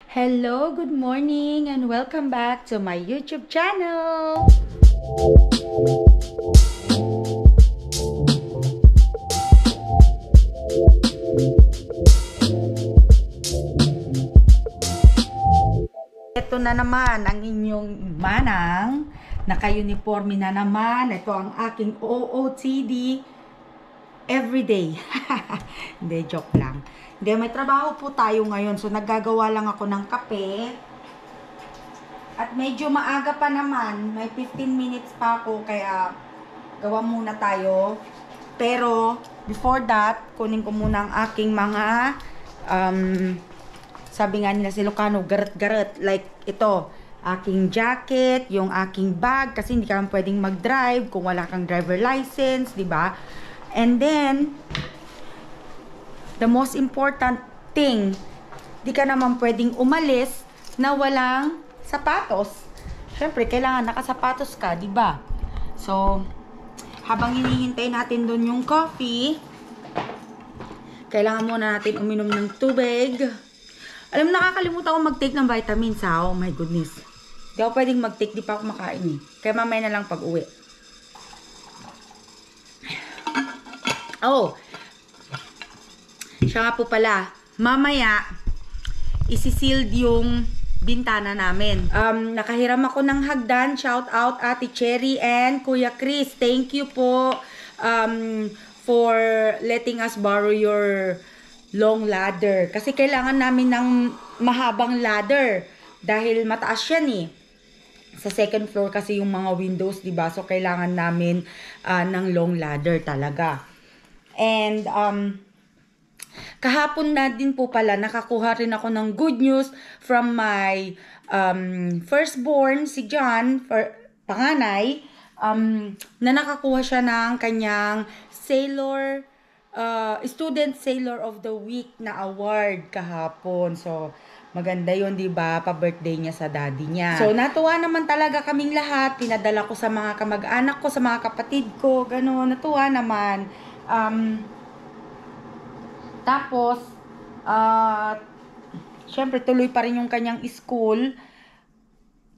Hello, good morning, and welcome back to my YouTube channel. Ito na naman ang inyong manang, naka-uniforme na naman. Ito ang aking OOTD everyday. Hindi, joke lang. Hindi, may trabaho po tayo ngayon. So, naggagawa lang ako ng kape. At medyo maaga pa naman. May 15 minutes pa ako. Kaya, gawa muna tayo. Pero, before that, kunin ko muna ang aking mga, sabi nga nila si Lucano, garet-garet. Like, ito, aking jacket, yung aking bag. Kasi hindi ka naman pwedeng mag-drive kung wala kang driver license, di ba? And then, the most important thing, di ka naman pwedeng umalis na walang sapatos. Siyempre, kailangan nakasapatos ka, di ba? So, habang hinihintay natin doon yung coffee, kailangan muna natin uminom ng tubig. Alam mo, nakakalimutan ko mag-take ng vitamins, ha? Oh my goodness. Di ako pwedeng mag-take, di pa ako makain eh. Kaya mamaya na lang pag-uwi. Oh, siya nga po pala, mamaya, isi-sealed yung bintana namin. Nakahiram ako ng hagdan. Shout out Ate Cherry and Kuya Chris. Thank you po for letting us borrow your long ladder. Kasi kailangan namin ng mahabang ladder. Dahil mataas yan eh. Sa second floor kasi yung mga windows, diba? So, kailangan namin ng long ladder talaga. And, kahapon na din po pala, nakakuha rin ako ng good news from my firstborn, si John, panganay, na nakakuha siya ng kanyang Student Sailor of the Week na award kahapon. So, maganda yun, diba? Pa-birthday niya sa daddy niya. So, natuwa naman talaga kaming lahat. Pinadala ko sa mga kamag-anak ko, sa mga kapatid ko, gano'n. Natuwa naman. Tapos, syempre tuloy pa rin yung kanyang school.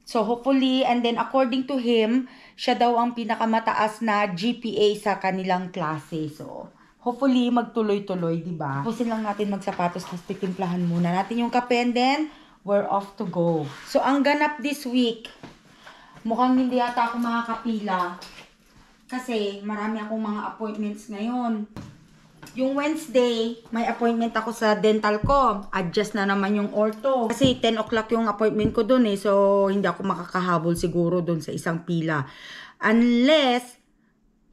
So, hopefully, and then according to him, siya daw ang pinakamataas na GPA sa kanilang klase. So, hopefully, magtuloy-tuloy, diba? Pusin lang natin magsapatos, tapos titimplahan muna natin yung kape, and then, we're off to go. So, ang ganap this week, mukhang hindi yata ako makakapila. Kasi, marami akong mga appointments ngayon. Yung Wednesday, may appointment ako sa dental ko. Adjust na naman yung ortho. Kasi 10 o'clock yung appointment ko dun eh. So, hindi ako makakahabol siguro dun sa isang pila. Unless,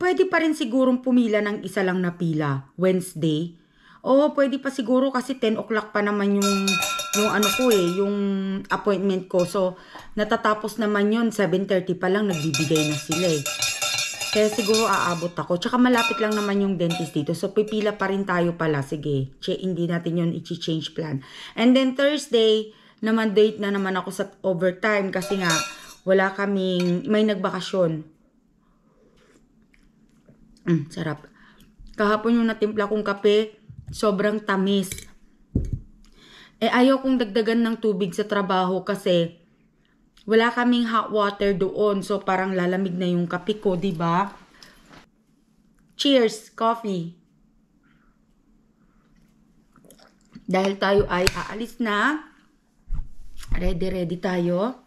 pwede pa rin sigurong pumila ng isa lang na pila. Wednesday. Oo, pwede pa siguro kasi 10 o'clock pa naman yung ano ko eh, yung appointment ko. So, natatapos naman yun. 7:30 pa lang, nagbibigay na sila eh. Kaya siguro aabot ako. Tsaka malapit lang naman yung dentist dito. So, pipila pa rin tayo pala. Sige, hindi natin yun i-change plan. And then Thursday, naman date na naman ako sa overtime. Kasi nga, wala kaming, may nagbakasyon. Sarap. Kahapon yung natimpla kong kape, sobrang tamis. Ayaw kong dagdagan ng tubig sa trabaho kasi wala kaming hot water doon. So, parang lalamig na yung kape ko, diba? Cheers! Coffee! Dahil tayo ay aalis na. Ready tayo.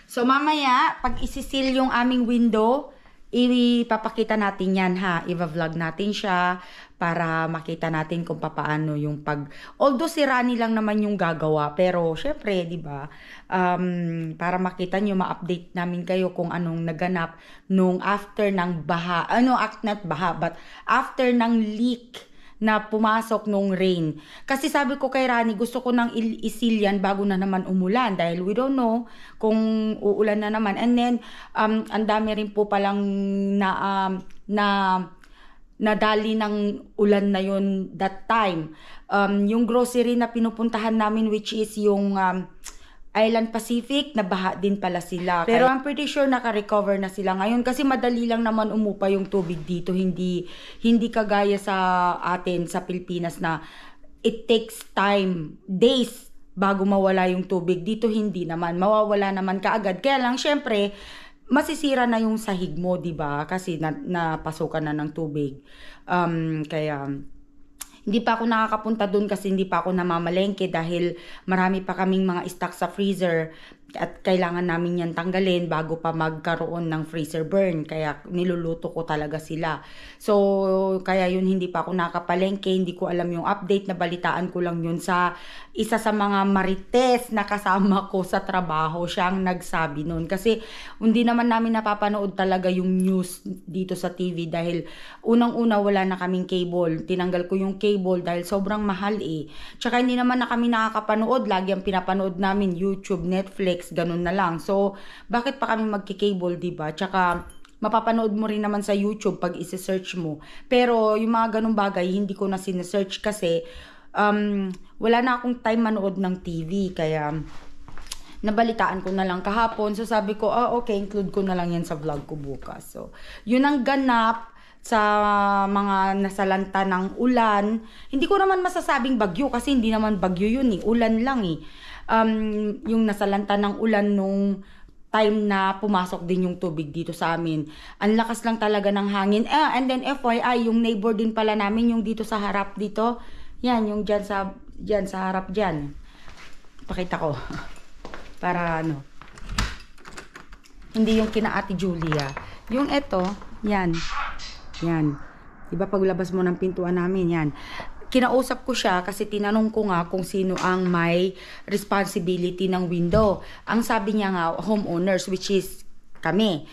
So, mamaya, pag isisil yung aming window, ipapakita natin yan, ha? I-vlog natin siya para makita natin kung paano yung Although, si Rani lang naman yung gagawa. Pero, syempre, di ba? Para makita nyo, ma-update namin kayo kung anong naganap nung after ng baha. Not baha, but after ng leak na pumasok nung rain. Kasi sabi ko kay Rani, gusto ko nang isil yan bago na naman umulan dahil we don't know kung uulan na naman. And then, ang dami rin po palang nadali ng ulan na yun that time. Yung grocery na pinupuntahan namin, which is yung Island Pacific, nabaha din pala sila. Pero I'm pretty sure naka-recover na sila ngayon kasi madali lang naman umupa yung tubig dito. Hindi kagaya sa atin sa Pilipinas na it takes time, days bago mawala yung tubig. Dito hindi naman, mawawala naman kaagad. Kaya lang syempre, masisira na yung sahig mo, 'di ba? Kasi napasukan na ng tubig. Kaya hindi pa ako nakakapunta dun kasi hindi pa ako namamalengke dahil marami pa kaming mga stock sa freezer at kailangan namin yan tanggalin bago pa magkaroon ng freezer burn. Kaya niluluto ko talaga sila. So, kaya yun hindi pa ako nakapalengke. Hindi ko alam yung update, na balitaan ko lang yun sa isa sa mga marites na kasama ko sa trabaho. Siyang nagsabi nun. Kasi hindi naman namin napapanood talaga yung news dito sa TV dahil unang-una wala na kaming cable. Tinanggal ko yung cable dahil sobrang mahal eh. Tsaka hindi naman na kami nakakapanood. Lagi ang pinapanood namin YouTube, Netflix, ganun na lang. So, bakit pa kami magki-cable, diba? Tsaka, mapapanood mo rin naman sa YouTube pag isi-search mo. Pero, yung mga ganung bagay, hindi ko na sinesearch kasi, wala na akong time manood ng TV. Kaya, nabalitaan ko na lang kahapon. So, sabi ko, okay, include ko na lang yan sa vlog ko bukas. So, yun ang ganap sa mga nasalanta ng ulan. Hindi ko naman masasabing bagyo kasi hindi naman bagyo yun eh. Ulan lang eh. Yung nasalanta ng ulan nung time na pumasok din yung tubig dito sa amin. Ang lakas lang talaga ng hangin. And then FYI, yung neighbor din pala namin, yung dito sa harap dito. Yan, yung dyan sa harap dyan. Pakita ko. Para ano. Hindi yung kina Ate Julia. Yung eto, yan. Yan. Diba paglabas mo ng pintuan namin, yan. Kinausap ko siya kasi tinanong ko nga kung sino ang may responsibility ng window. Ang sabi niya nga, homeowners, which is kami,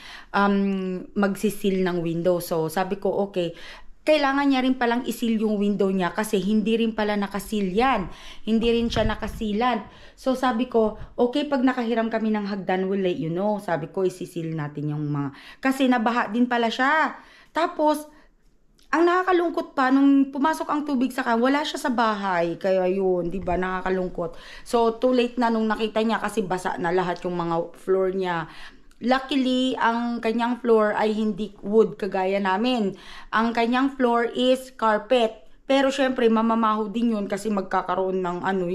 magsisil ng window. So, sabi ko, okay, kailangan niya rin palang isil yung window niya kasi hindi rin pala nakasil yan. Hindi rin siya nakasilan. So, sabi ko, okay, pag nakahiram kami ng hagdan, we'll let you know. Sabi ko, isisil natin yung mga... Kasi nabaha din pala siya. Tapos, ang nakakalungkot pa, nung pumasok ang tubig sa kanya, wala siya sa bahay. Kaya yun, di ba, nakakalungkot. So, too late na nung nakita niya kasi basa na lahat yung mga floor niya. Luckily, ang kanyang floor ay hindi wood kagaya namin. Ang kanyang floor is carpet. Pero syempre, mamamaho din yun kasi magkakaroon ng ano,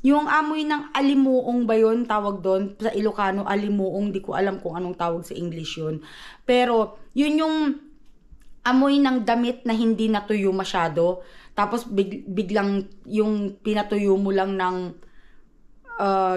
yung amoy ng alimuong ba yun, tawag doon? Sa Ilocano, alimuong, di ko alam kung anong tawag sa English yun. Pero, yun yung amoy ng damit na hindi natuyo masyado. Tapos biglang yung pinatuyo mo lang ng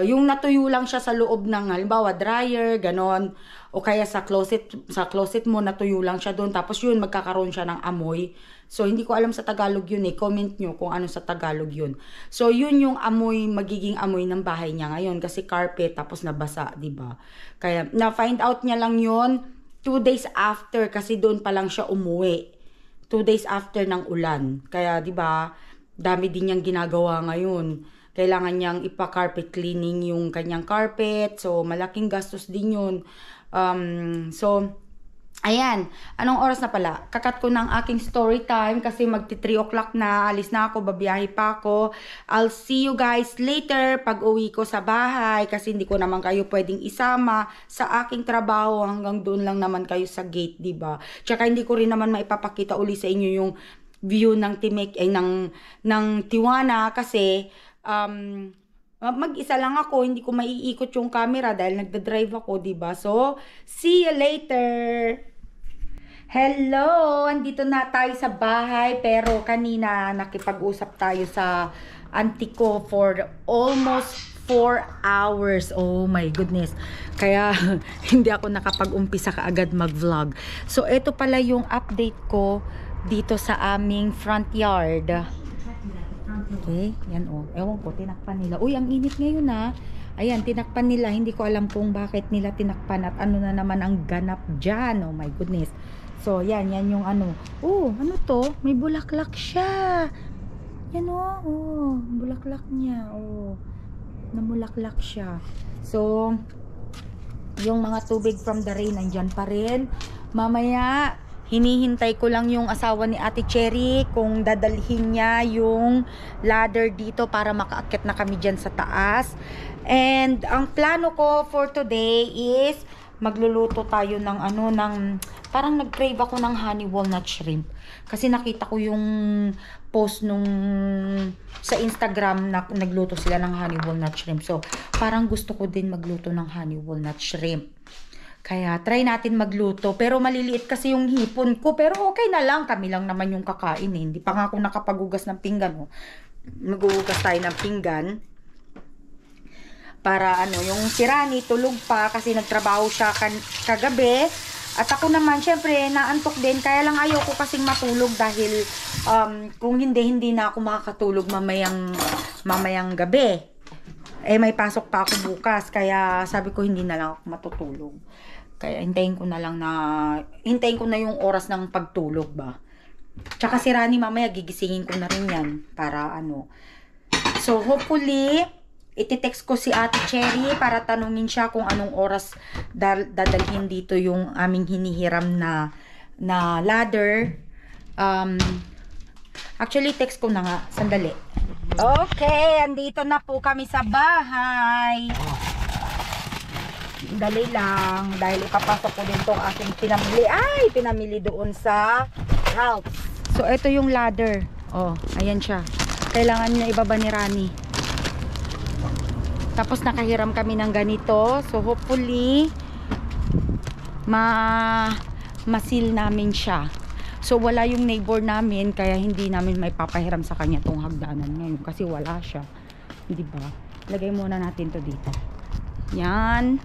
yung natuyo lang siya sa loob ng halimbawa dryer, ganon. O kaya sa closet mo natuyo lang siya doon. Tapos yun magkakaroon siya ng amoy. So hindi ko alam sa Tagalog yun eh. Comment nyo kung ano sa Tagalog yun. So yun yung amoy, magiging amoy ng bahay niya ngayon kasi carpet tapos nabasa, 'di ba? Kaya na find out niya lang yun 2 days after kasi doon pa lang siya umuwi. 2 days after ng ulan. Kaya 'di ba, dami din niyang ginagawa ngayon. Kailangan niyang ipa-carpet cleaning yung kanyang carpet. So malaking gastos din 'yun. So ayan, anong oras na pala? Kakat ko ng aking story time kasi magti 3 o'clock na, alis na ako, babiyahe pa ako. I'll see you guys later pag uwi ko sa bahay kasi hindi ko naman kayo pwedeng isama sa aking trabaho, hanggang doon lang naman kayo sa gate, diba? Tsaka hindi ko rin naman maipapakita uli sa inyo yung view ng ng Tijuana kasi mag-isa lang ako, hindi ko maiikot yung camera dahil nagda-drive ako, diba? So, see you later! Hello! Andito na tayo sa bahay, pero kanina nakipag-usap tayo sa auntie ko for almost 4 hours. Oh my goodness. Kaya, hindi ako nakapag-umpisa kaagad mag-vlog. So, ito pala yung update ko dito sa aming front yard. Okay, yan o. Ewan ko, tinakpan nila. Uy, ang init ngayon ha. Ayan, tinakpan nila. Hindi ko alam kung bakit nila tinakpan at ano na naman ang ganap dyan. Oh my goodness. So, yan yung ano. Oh, ano to? May bulaklak siya. Yan o. Oh, bulaklak niya. Oh, namulaklak siya. So, yung mga tubig from the rain, nandyan pa rin. Mamaya, hinihintay ko lang yung asawa ni Ate Cherry kung dadalhin niya yung ladder dito para makaakyat na kami dyan sa taas. And ang plano ko for today is magluluto tayo ng parang nag-crave ako ng honey walnut shrimp. Kasi nakita ko yung post sa Instagram na nagluto sila ng honey walnut shrimp. So, parang gusto ko din magluto ng honey walnut shrimp. Kaya, try natin magluto. Pero maliliit kasi yung hipon ko. Pero okay na lang. Kami lang naman yung kakain eh. Hindi pa nga ako nakapaghugas ng pinggan. Oh. Maghuhugas tayo ng pinggan. Para yung si Rani tulog pa kasi nagtrabaho siya kagabi. At ako naman, syempre, naantok din. Kaya lang ayoko kasing matulog dahil kung hindi na ako makakatulog mamayang gabi. Eh, may pasok pa ako bukas. Kaya sabi ko, hindi na lang ako matutulog. Kaya hintayin ko na yung oras ng pagtulog ba. Tsaka si Rani mamaya gigisingin ko na rin yan. Para So, hopefully, iti-text ko si Ate Cherry para tanungin siya kung anong oras dadalhin dito yung aming hinihiram na ladder. Actually, text ko na nga. Sandali. Okay, andito na po kami sa bahay. Dali lang. Dahil ipapasok ko din itong aking pinamili doon sa Ralph's. So, ito yung ladder. Oh, ayan siya. Kailangan niya ibaba ni Rani. Tapos nakahiram kami ng ganito. So hopefully masil namin siya. So wala yung neighbor namin kaya hindi namin may papahiram sa kanya tong hagdanan ngayon kasi wala siya. Di ba? Lagay muna natin to dito. Yan.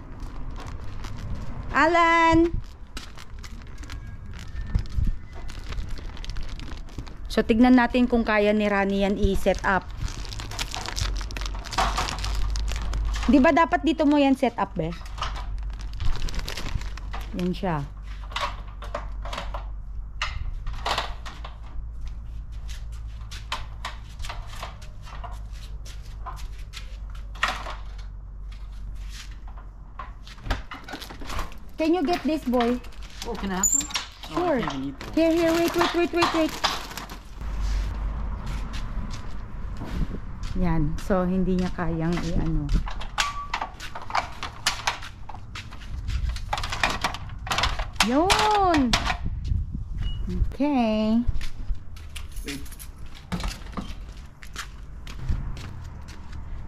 Alan. So tignan natin kung kaya ni Rani yan i-set up. Di ba dapat dito mo yan set up, be? Yan siya. Can you get this, boy? Oh, can I have some? Sure. Oh, okay, Here, wait. Yan. So, hindi niya kayang Yun. Okay.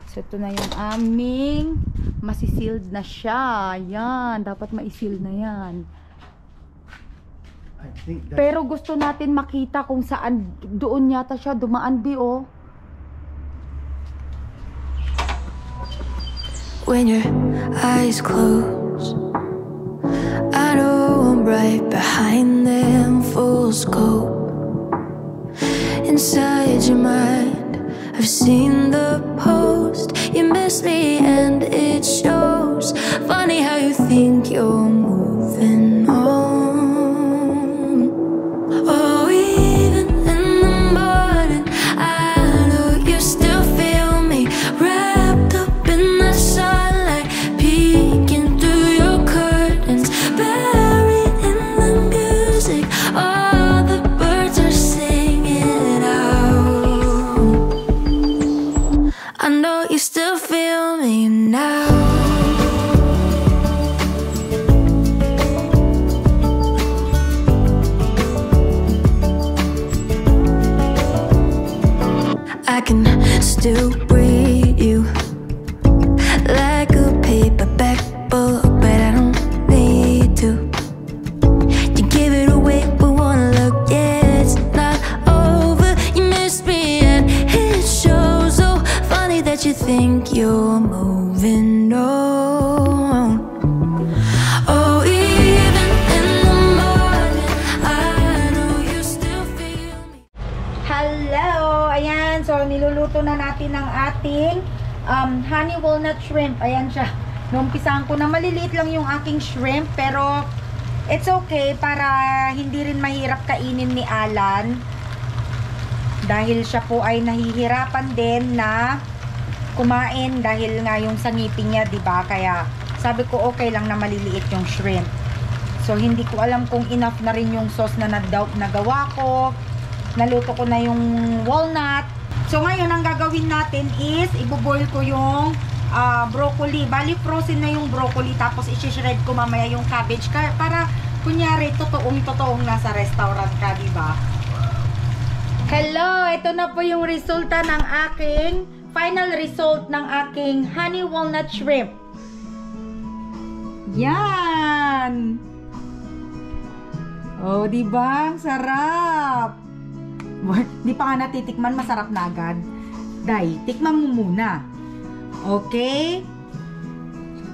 So, ito na yung aming masisealed na siya. Yan. Dapat ma-seal na yan. Pero gusto natin makita kung saan doon yata siya dumaan, oh. When your eyes close, I know I'm right behind them, full scope. Inside your mind, I've seen the post. You miss me and it shows. Funny how you think you're moving on. Oh, even in the morning, I know you still feel me wrapped up in the sunlight, peeking through your curtains, buried in the music. All the birds are singing out. I know you still feel me now. I can still read you like a paperback book, but I don't need to. You give it away with one look, yeah, it's not over. You miss me and it shows. So funny that you think you're moving on. Oh, even in the morning, I know you still feel me. Hello! Ayan, so niluluto na natin ang ating honey walnut shrimp. Ayan siya. Numpisahan ko na maliliit lang yung aking shrimp, pero it's okay para hindi rin mahirap kainin ni Alan. Dahil siya po ay nahihirapan din na kumain dahil nga yung sa ngipin niya, diba? Kaya sabi ko okay lang na maliliit yung shrimp. So hindi ko alam kung enough na rin yung sauce na nagawa ko. Naluto ko na yung walnut. So ngayon ang gagawin natin is iboboil ko yung broccoli. Bali, frozen na yung broccoli. Tapos, isi-shred ko mamaya yung cabbage. Para, kunyari, totoong nasa restaurant ka, diba? Hello! Ito na po yung resulta ng aking, final result ng aking honey walnut shrimp. Yan! Oh, diba? Ang sarap! Di pa nga natitikman, masarap na agad. Day, tikman mo muna. Okay?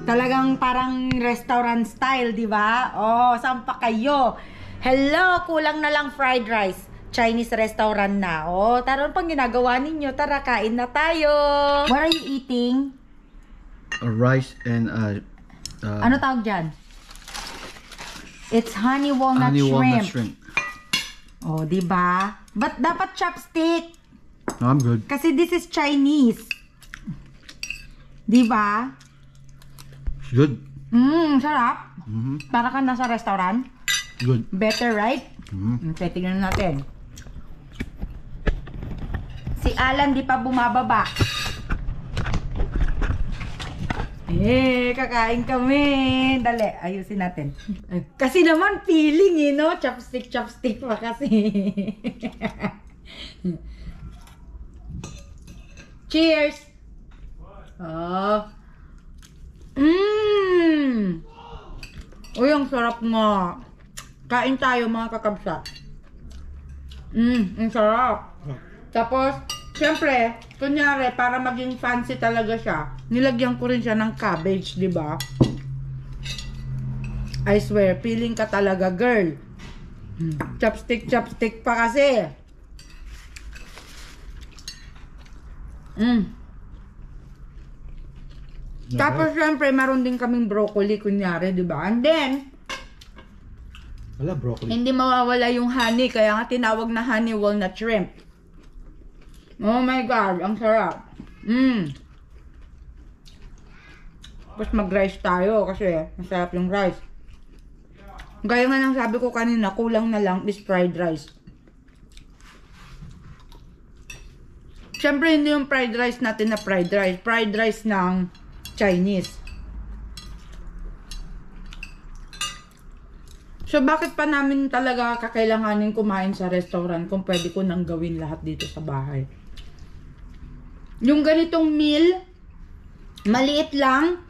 Talagang parang restaurant style, di ba? Oh, saan pa kayo? Hello, kulang na lang fried rice. Chinese restaurant na. Oh, tara pang ginagawa ninyo. Tara, kain na tayo. What are you eating? Rice and ano tawag dyan? It's honey walnut shrimp. Oh, di ba? But dapat chopstick. No, I'm good. Kasi this is Chinese. Di ba? Good. Sarap. Para ka nasa restaurant. Good. Better, right? Okay, tingnan natin. Si Alan di pa bumababa. Kakain kami. Dali, ayusin natin. Kasi naman feeling no? Chopstick pa kasi. Cheers! Oh. Uy, ang sarap nga. Kain tayo mga kakabsat. Ang sarap. Tapos, syempre, kunyari, para maging fancy talaga siya, nilagyan ko rin siya ng cabbage, di ba? I swear, feeling ka talaga, girl. Chopstick pa kasi. Tapos, syempre, meron din kaming broccoli, kunyari, di ba? And then, wala broccoli. hindi mawawala yung honey, kaya nga tinawag na honey walnut shrimp. Oh my God, ang sarap. Tapos mag-rice tayo kasi masarap yung rice. Gaya nga ng sabi ko kanina, kulang na lang is fried rice. Siyempre, hindi yung fried rice natin na fried rice. Fried rice ng Chinese. So, bakit pa namin talaga kakailanganin kumain sa restaurant kung pwede ko nang gawin lahat dito sa bahay? Yung ganitong meal, maliit lang,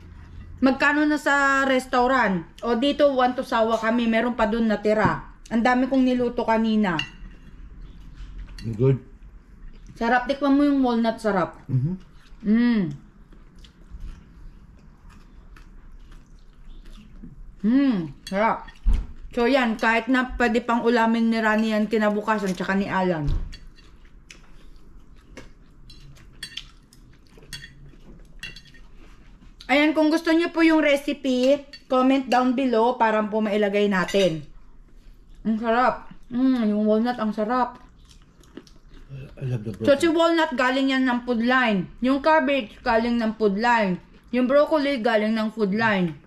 magkano na sa restaurant? O dito, 1 to sawa kami, meron pa dun natira. Ang dami kong niluto kanina. Good. Sarap, tikman mo yung walnut, sarap. Sarap. So yan, kahit na pwede pang ulamin ni Rani yan kinabukasan, tsaka ni Alan. Ayan, kung gusto niyo po yung recipe, comment down below para po mailagay natin. Ang sarap. Yung walnut, ang sarap. I love the broccoli. So, si walnut galing yan ng food line. Yung cabbage galing ng food line. Yung broccoli galing ng food line.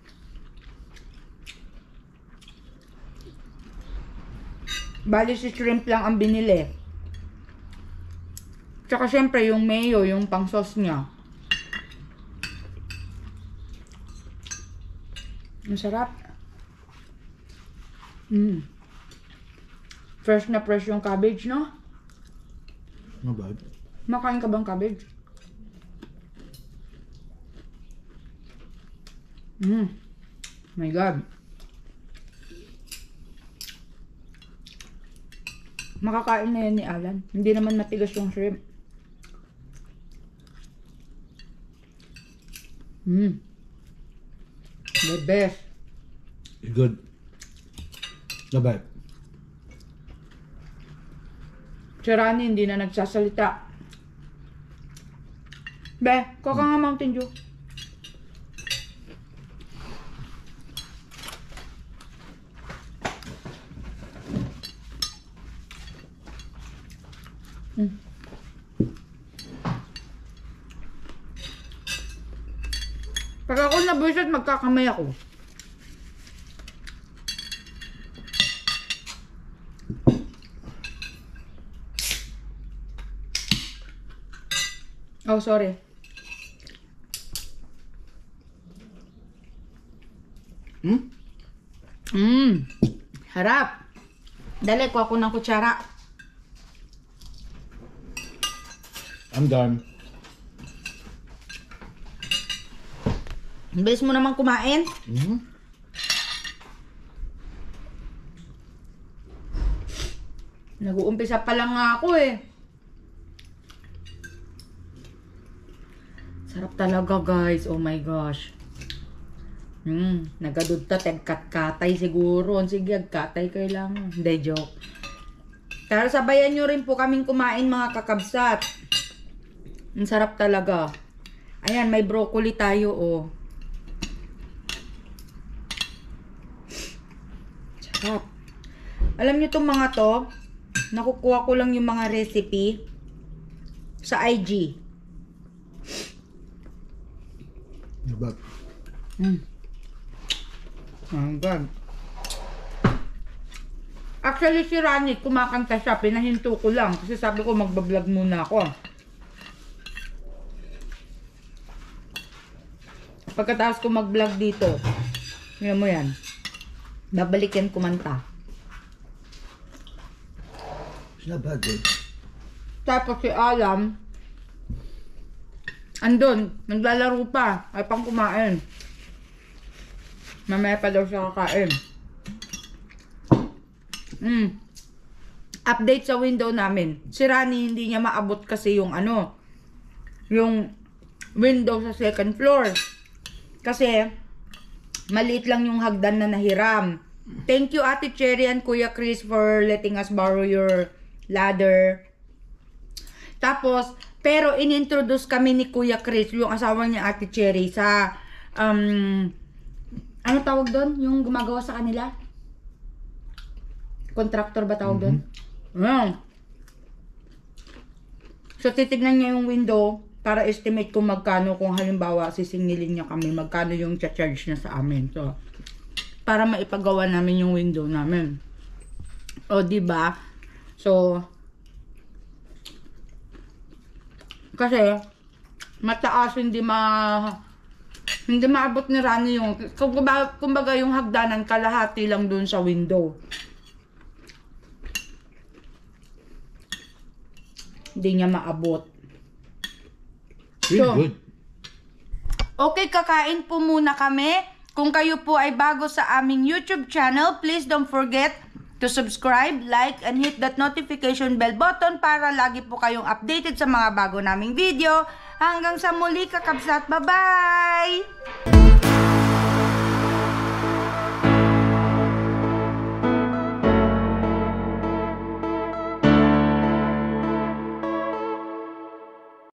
Bali si shrimp lang ang binili. Tsaka syempre yung mayo, yung pang sauce niya. Ang sarap. Fresh na fresh yung cabbage, no? Not bad. Makain ka bang cabbage? My God. Makakain na yan ni Alan. Hindi naman matigas yung shrimp. The best. Good. Not bad. Si Rani hindi na nagsasalita. Be, kuha ka nga Mountain Dew. Pag ako nabuisit, magkakamay ako. Oh, sorry. Harap. Dali, kuha ko ng kutsara. I'm done. Bilis mo naman kumain. Nag-uumpisa pa lang nga ako eh. Sarap talaga guys. Oh my gosh. Nagadudta. Tagkat-katay siguro. Sige, agkatay kayo lang. Hindi, joke. Pero sabayan nyo rin po kaming kumain mga kakabsat. Ang sarap talaga. Ayan, may broccoli tayo oh. Sarap. Alam nyo itong mga to, nakukuha ko lang yung mga recipe sa IG. Nabag. Oh God. Actually si Rani, kumakanta siya, pinahinto ko lang kasi sabi ko magbablog muna ako. Pagkatapos ko mag-vlog dito, yun mo yan, babalikin kumanta. It's not bad, babe. Tapos si Alam, andun, naglalaro pa, ay pang kumain. Mamaya pa daw siya kakain. Update sa window namin. Si Rani hindi niya maabot kasi yung ano, yung window sa second floor. Kasi maliit lang yung hagdan na nahiram. Thank you Ate Cherry and Kuya Chris for letting us borrow your ladder. Tapos, pero inintroduce kami ni Kuya Chris, yung asawa niya Ate Cherry, sa ano tawag doon? Yung gumagawa sa kanila? Contractor ba tawag doon? So, titignan niya yung window para estimate kung magkano, kung halimbawa sisingilin niya kami, magkano yung charge niya sa amin. So, para maipagawa namin yung window namin. O, diba? So, kasi, mataas, hindi maabot ni Rani yung, kumbaga yung hagdanan, kalahati lang dun sa window. Hindi niya maabot. Really good. Okay, kakain po muna kami. Kung kayo po ay bago sa aming YouTube channel, please don't forget to subscribe, like, and hit that notification bell button para lagi po kayong updated sa mga bago naming video. Hanggang sa muli, kakabsat. Bye-bye!